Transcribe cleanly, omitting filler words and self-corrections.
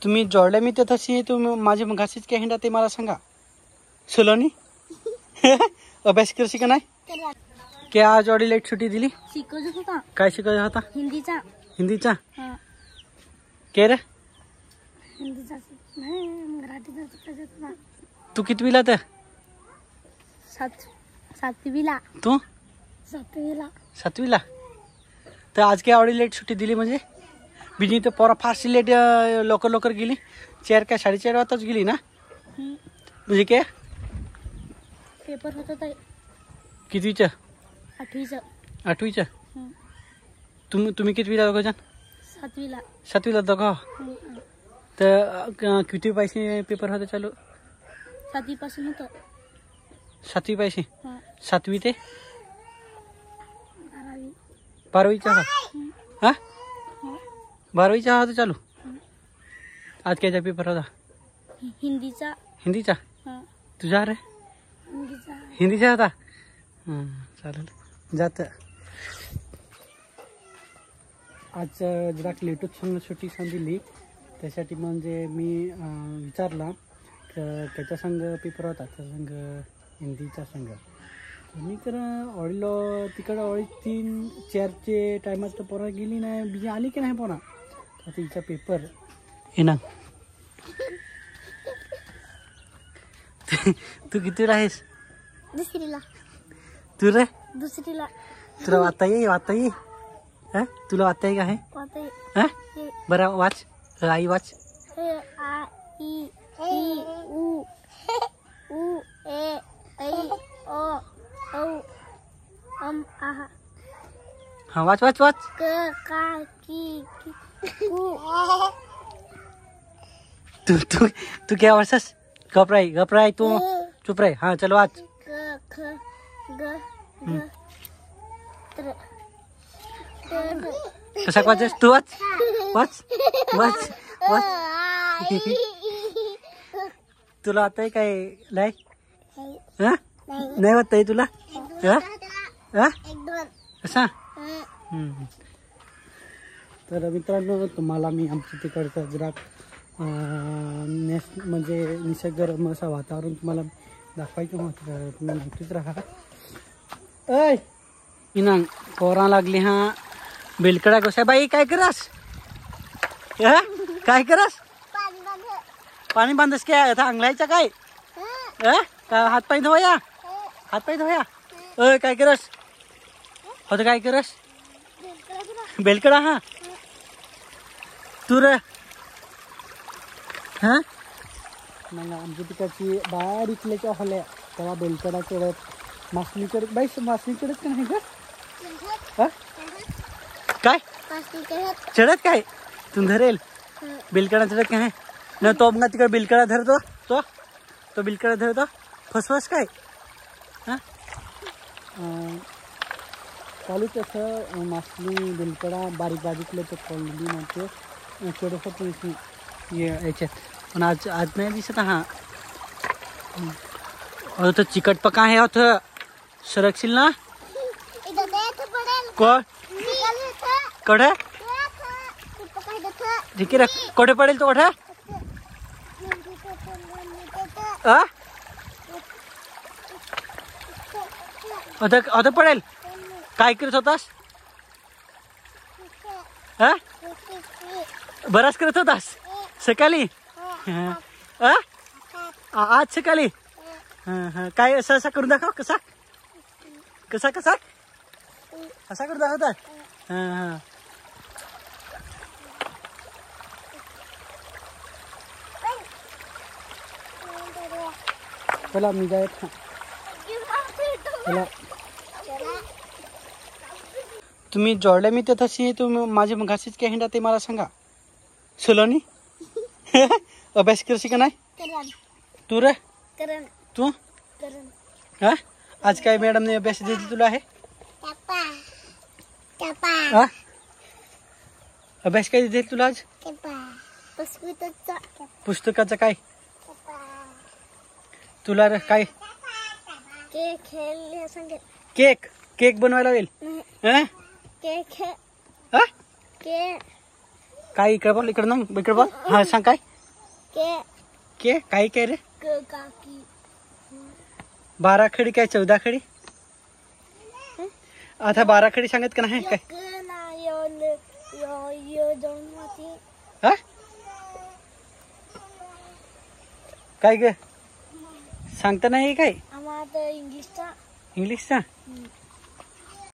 तुम्ही जोडल्या मी ते तशी तुम्ही माझे घासीच काय हिंडा ते मला सांगा. सुलोनी अभ्यास करशी का नाही? क्या आज ऑडी लेट सुट्टी दिली? शिकवत होता. काय शिकवत होता? हिंदीचा. हिंदीचा? के रे? हिंदीचा नाही, मराठीचा शिकवत. तू कितवीला तर? सातवीला. तू? सातवीला. तर आज काय ऑडी लेट सुट्टी दिली म्हणजे? बिजी तर पोरा फास्ट लेट लवकर गेली. 4 काय 4:30 वाजताच गेली ना? म्हणजे काय पेपर होता ताई. कितवीचं? 8वीचं. तुम्ही कितवीला दोघं जण? 7वीला दोघं. तर किती पैसे पेपर होते चालू? 7वी पासून होतं. 7वी पैसे? 7वी ते 12वी. 12वीचा? 12वीचा होता चालू. आज कायचा पेपर होता? हिंदीचा. तुझा रे? हिंदीचा होता. चालेल जात. आज जरा लेटच सुट्टी दिली त्यासाठी म्हणजे मी विचारला त्याच्या संघ पेपर होता, त्या संघ हिंदीचा संघ. मी तर ऑडिलो तिकडं 3-4चे टायमात तर पोरा गेली नाही, बिजी आली की नाही पोरा. तर तिचा पेपर येणार. तू कितीला आहेस? दुसरीला. तू रे? दुसरीला. तुला वाचता ये? तुला वाचता ये का आहे? बरं वाच. I watch. आ इ उ ए ऐ ओ औ अम आहा. हाँ वाच. क का की कु. तू क्या वाचस? घबराई तू चुप रहे. हाँ चलो वाच. क ख ग घ त्र ट. कसा वाचस तू? वाच. तुला आता आहे काय लाय? नाही वाटत आहे तुला? कसा? तर मित्रांनो तुम्हाला मी आमच्या तिकडचं जरा म्हणजे निसर्गरम्य असं वातावरण तुम्हाला दाखवायचं होतं. तुम्ही नक्कीच राहा. ऐ इनांग पोरा लागली. हा बेलकडा कसा बाई काय करस? काय करस? पाणी बांधस काय अंगलायचा काय? हातपाय धुवया. काय करस? होतं काय करस? बेलकडा. हा तू रे? मग आमच्या तिकडची बारीकल्याच्या होल्या तेव्हा बेलकडा चढत मासली चढत. बाई मासली चढत का नाही ग? काय चढत काय? तू धरेल बेलकडा चढत का नाही न? तो मग तिकडे बेलकडा धरतो. तो बेलकडा धरतो. फसवस काय? चालू तसं मासली बेलकडा बारीकलं तर कॉलनी म्हणते चढत याच्यात. पण आज नाही दिसत. हा तो चिकट पका आहे. होतं सरकशील ना? कोठे ठीक आहे. कोठे पडेल तो? कोठे होतं पडेल? काय करत होतास? बराच करत होतास सकाळी? आज सकाळी? काय असा करून दाखव. कसा असा करून दाखवता? चला मी जायत. चला तुम्ही जोडल्या मी ते तशी तुम्ही माझे घासीच काय हिंडा ते मला सांगा. सुलोनी अभ्यास करशी का नाही? तू रे? तू? आज काय मॅडमने अभ्यास दिली तुला? आहे अभ्यास काय दिली तुला आज? पुस्तकाचा काय तुला रे? काय केक बनवायला होईल? काय इकडे बोल, इकडे ना इकडे बोल. हा सांग काय के के काय काय रे. काकी 12 खडी काय 14 खडी. आता 12 खडी सांगत का नाही काय. ना यो दोन होती. हा काय ग सांगता नाही काय आम्हाला इंग्लिशचा इंग्लिशचा.